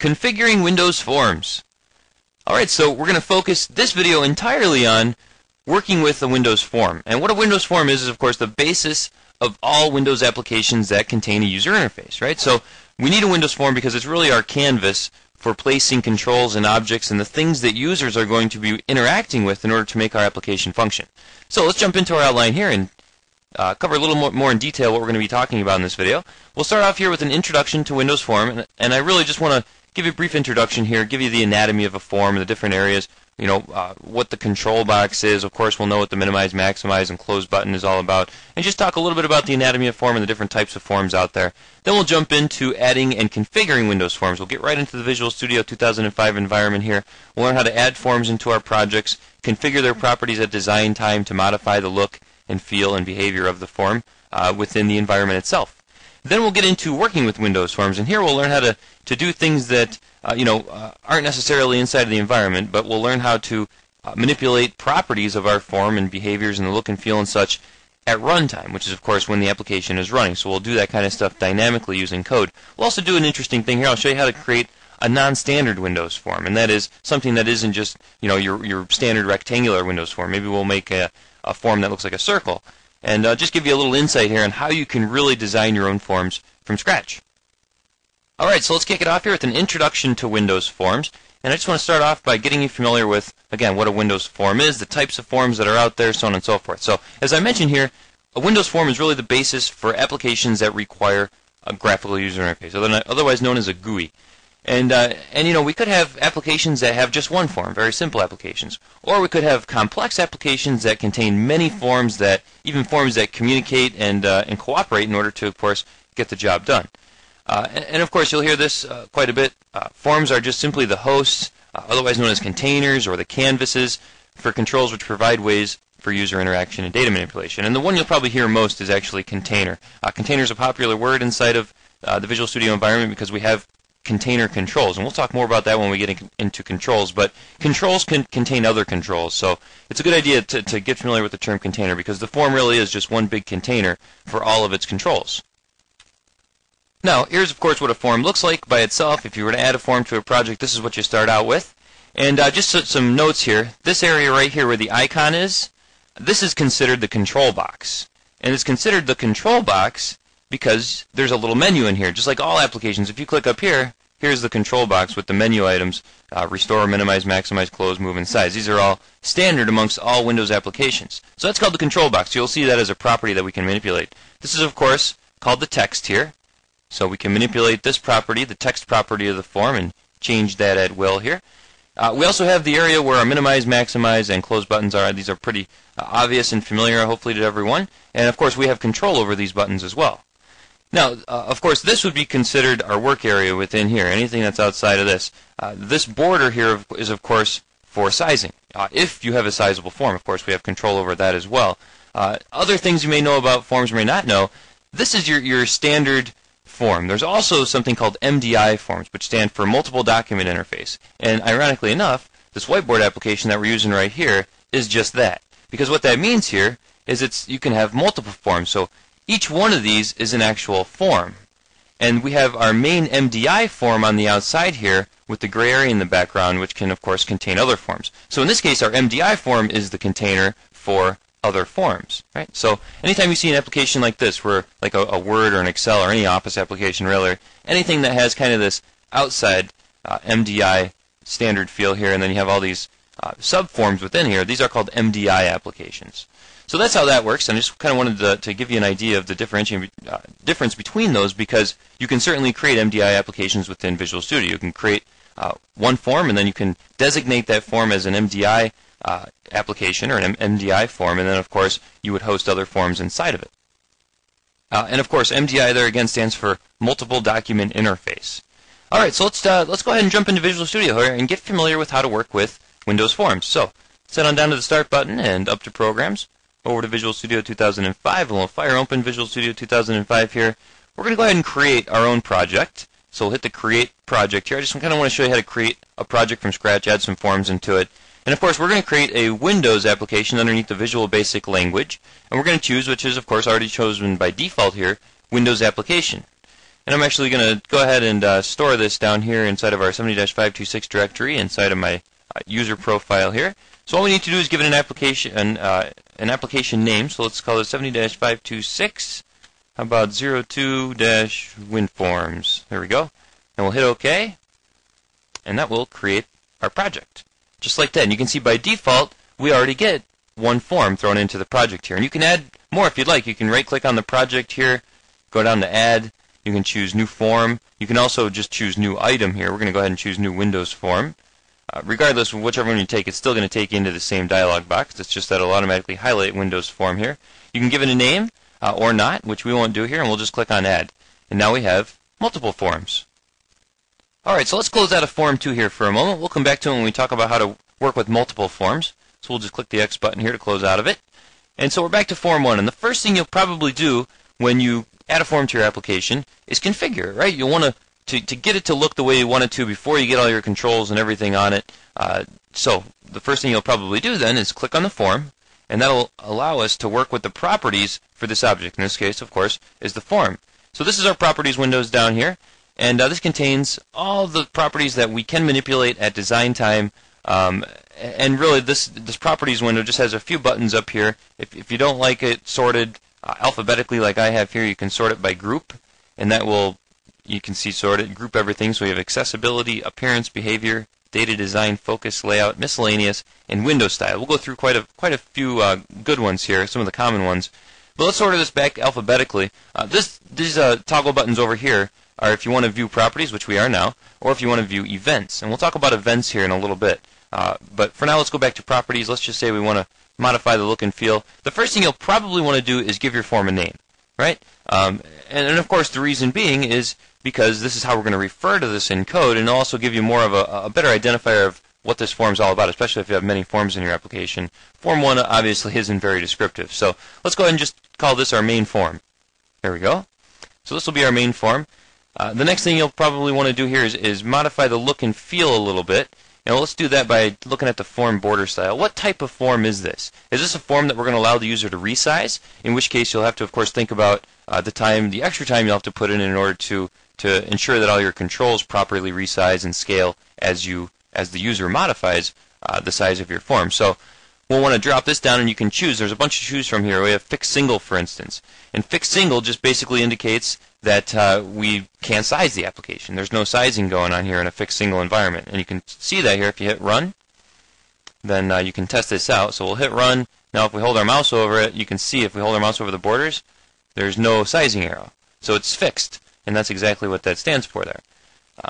Configuring Windows Forms. Alright, so we're going to focus this video entirely on working with a Windows form. And what a Windows form is of course the basis of all Windows applications that contain a user interface, right? So we need a Windows form because it's really our canvas for placing controls and objects and the things that users are going to be interacting with in order to make our application function. So let's jump into our outline here and cover a little more in detail what we're going to be talking about in this video. We'll start off here with an introduction to Windows Form, and I really just want to give you a brief introduction here, give you the anatomy of a form and the different areas, what the control box is. Of course, we'll know what the minimize, maximize, and close button is all about, and just talk a little bit about the anatomy of form and the different types of forms out there. Then we'll jump into adding and configuring Windows Forms. We'll get right into the Visual Studio 2005 environment here. We'll learn how to add forms into our projects, configure their properties at design time to modify the look and feel and behavior of the form within the environment itself. Then we'll get into working with Windows Forms, and here we'll learn how to do things that aren't necessarily inside of the environment, but we'll learn how to manipulate properties of our form and behaviors and the look and feel and such at runtime, which is of course when the application is running. So we'll do that kind of stuff dynamically using code. We'll also do an interesting thing here. I'll show you how to create a non-standard Windows form, and that is something that isn't just your standard rectangular Windows form. Maybe we'll make a form that looks like a circle, and just give you a little insight here on how you can really design your own forms from scratch. Alright, so let's kick it off here with an introduction to Windows Forms, and I just want to start off by getting you familiar with, again, what a Windows form is, the types of forms that are out there, so on and so forth. So, as I mentioned here, a Windows form is really the basis for applications that require a graphical user interface, otherwise known as a GUI. And we could have applications that have just one form, very simple applications. Or we could have complex applications that contain many forms, even forms that communicate and cooperate in order to, of course, get the job done. And of course, you'll hear this quite a bit. Forms are just simply the hosts, otherwise known as containers or the canvases, for controls which provide ways for user interaction and data manipulation. And the one you'll probably hear most is actually container. Container is a popular word inside of the Visual Studio environment because we have container controls, and we'll talk more about that when we get into controls, but controls can contain other controls, so it's a good idea to get familiar with the term container because the form really is just one big container for all of its controls. Now, here's of course what a form looks like by itself. If you were to add a form to a project, this is what you start out with. And just some notes here. This area right here where the icon is, this is considered the control box. And it's considered the control box because there's a little menu in here. Just like all applications, if you click up here, here's the control box with the menu items, restore, minimize, maximize, close, move, and size. These are all standard amongst all Windows applications. So that's called the control box. You'll see that as a property that we can manipulate. This is, of course, called the text here. So we can manipulate this property, the text property of the form, and change that at will here. We also have the area where our minimize, maximize, and close buttons are. These are pretty obvious and familiar, hopefully, to everyone. And, of course, we have control over these buttons as well. Now, of course, this would be considered our work area within here, anything that's outside of this. This border here is, of course, for sizing. If you have a sizable form, of course, we have control over that as well. Other things you may know about forms or may not know, this is your standard form. There's also something called MDI forms, which stand for Multiple Document Interface. And ironically enough, this whiteboard application that we're using right here is just that. Because what that means here is you can have multiple forms. So each one of these is an actual form. And we have our main MDI form on the outside here with the gray area in the background, which can, of course, contain other forms. So in this case, our MDI form is the container for other forms, right? So anytime you see an application like this, where like a Word or an Excel or any Office application, really, anything that has kind of this outside MDI standard feel here, and then you have all these subforms within here, these are called MDI applications. So that's how that works, and I just kind of wanted to give you an idea of the difference between those, because you can certainly create MDI applications within Visual Studio. You can create one form, and then you can designate that form as an MDI application or an MDI form, and then of course you would host other forms inside of it. And of course MDI there again stands for Multiple Document Interface. Alright, so let's go ahead and jump into Visual Studio here and get familiar with how to work with Windows Forms. So let's head on down to the Start button and up to Programs, over to Visual Studio 2005, and we'll fire open Visual Studio 2005 here. We're going to go ahead and create our own project. So we'll hit the Create Project here. I just kind of want to show you how to create a project from scratch, add some forms into it. And of course, we're going to create a Windows application underneath the Visual Basic language. And we're going to choose, which is of course already chosen by default here, Windows Application. And I'm actually going to go ahead and store this down here inside of our 70-526 directory inside of my user profile here. So all we need to do is give it an application name. So let's call it 70-526. How about 02-WinForms? There we go. And we'll hit OK. And that will create our project. Just like that. And you can see by default, we already get one form thrown into the project here. And you can add more if you'd like. You can right-click on the project here, go down to Add. You can choose New Form. You can also just choose New Item here. We're going to go ahead and choose New Windows Form. Regardless of whichever one you take, it's still going to take you into the same dialog box. It's just that it'll automatically highlight Windows Form here. You can give it a name or not, which we won't do here, and we'll just click on Add. And now we have multiple forms. Alright, so let's close out of Form 2 here for a moment. We'll come back to it when we talk about how to work with multiple forms. So we'll just click the X button here to close out of it. And so we're back to Form 1. And the first thing you'll probably do when you add a form to your application is configure it, right? You'll want to get it to look the way you want it to before you get all your controls and everything on it. So the first thing you'll probably do then is click on the form, and that'll allow us to work with the properties for this object. In this case, of course, is the form. So this is our properties windows down here, and this contains all the properties that we can manipulate at design time. And really, this properties window just has a few buttons up here. If you don't like it sorted alphabetically like I have here, you can sort it by group, and that will, you can see sorted, group everything. So we have accessibility, appearance, behavior, data design, focus, layout, miscellaneous, and window style. We'll go through quite a few good ones here, some of the common ones. But let's order this back alphabetically. These toggle buttons over here are if you want to view properties, which we are now, or if you want to view events. And we'll talk about events here in a little bit. But for now, let's go back to properties. Let's just say we want to modify the look and feel. The first thing you'll probably want to do is give your form a name, right? And of course, the reason being is because this is how we're going to refer to this in code, and also give you more of a better identifier of what this form is all about, especially if you have many forms in your application. Form 1 obviously isn't very descriptive. So let's go ahead and just call this our main form. There we go. So this will be our main form. The next thing you'll probably want to do here is modify the look and feel a little bit. And let's do that by looking at the form border style. What type of form is this? Is this a form that we're going to allow the user to resize? In which case you'll have to, of course, think about the extra time you'll have to put in order to ensure that all your controls properly resize and scale as the user modifies the size of your form. So we'll want to drop this down, and you can choose. There's a bunch to choose from here. We have fixed single, for instance. And fixed single just basically indicates that we can't size the application. There's no sizing going on here in a fixed single environment. And you can see that here if you hit run. Then you can test this out. So we'll hit run. Now if we hold our mouse over it, you can see if we hold our mouse over the borders, there's no sizing arrow. So it's fixed. And that's exactly what that stands for there.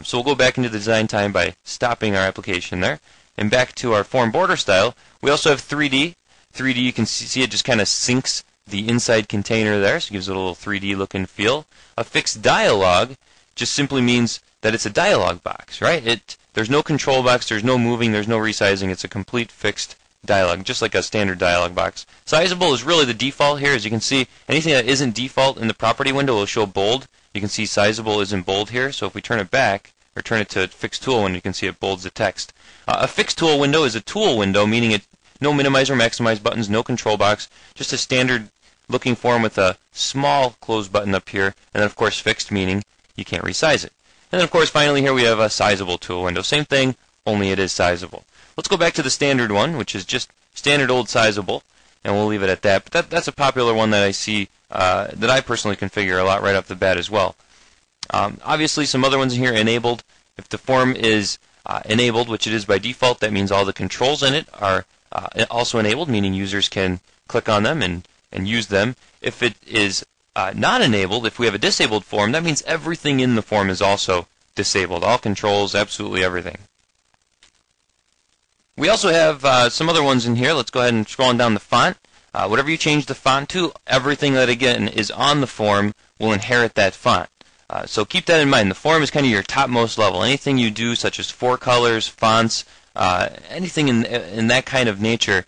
So we'll go back into the design time by stopping our application there. And back to our form border style, we also have 3D. 3D, you can see it just kind of sinks the inside container there, so it gives it a little 3D look and feel. A fixed dialog just simply means that it's a dialog box, right? There's no control box, there's no moving, there's no resizing. It's a complete fixed dialog, just like a standard dialog box. Sizable is really the default here. As you can see, anything that isn't default in the property window will show bold. You can see sizable isn't bold here, so if we turn it back, or turn it to fixed tool window, you can see it bolds the text. A fixed tool window is a tool window, meaning no minimize or maximize buttons, no control box, just a standard looking form with a small close button up here, and then of course fixed, meaning you can't resize it. And then of course finally here we have a sizable tool window. Same thing, only it is sizable. Let's go back to the standard one, which is just standard old sizable, and we'll leave it at that. But that's a popular one that I see, that I personally configure a lot right off the bat as well. Obviously some other ones in here, enabled. If the form is enabled, which it is by default, that means all the controls in it are also enabled, meaning users can click on them and use them. If it is not enabled, if we have a disabled form, that means everything in the form is also disabled. All controls, absolutely everything. We also have some other ones in here. Let's go ahead and scroll on down the font. Whatever you change the font to, everything that again is on the form will inherit that font. So keep that in mind. The form is kind of your topmost level. Anything you do, such as fore colors, fonts, anything in that kind of nature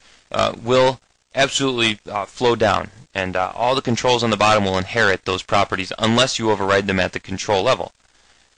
will absolutely flow down. And all the controls on the bottom will inherit those properties unless you override them at the control level.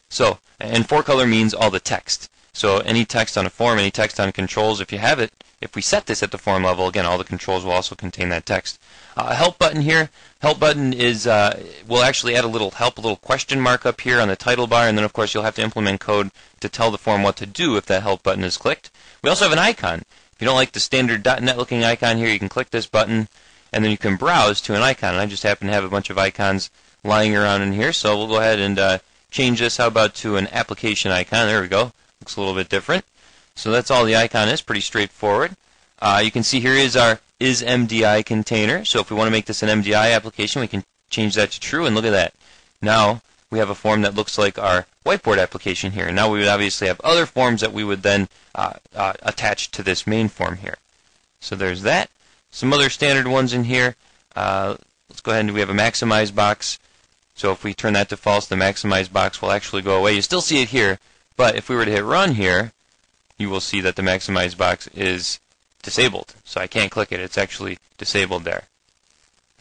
So, and fore color means all the text. So any text on a form, any text on controls, if you have it, if we set this at the form level, again, all the controls will also contain that text. A help button here. Help button is, we'll actually add a little help, a little question mark up here on the title bar, and then of course you'll have to implement code to tell the form what to do if that help button is clicked. We also have an icon. If you don't like the standard .NET looking icon here, you can click this button, and then you can browse to an icon. And I just happen to have a bunch of icons lying around in here, so we'll go ahead and change this. How about to an application icon? There we go. Looks a little bit different. So that's all the icon is, pretty straightforward. You can see here is our isMDI container. So if we want to make this an MDI application, we can change that to true, and look at that. Now we have a form that looks like our whiteboard application here. Now we would obviously have other forms that we would then attach to this main form here. So there's that. Some other standard ones in here. Let's go ahead and we have a maximize box. So if we turn that to false, the maximize box will actually go away. You still see it here, but if we were to hit run here, you will see that the maximize box is disabled. So I can't click it. It's actually disabled there.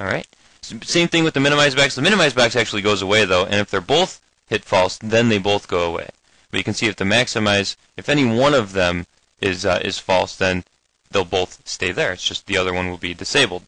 All right. Same thing with the minimize box. The minimize box actually goes away though, and if they're both hit false, then they both go away. But you can see if the maximize, if any one of them is false, then they'll both stay there. It's just the other one will be disabled.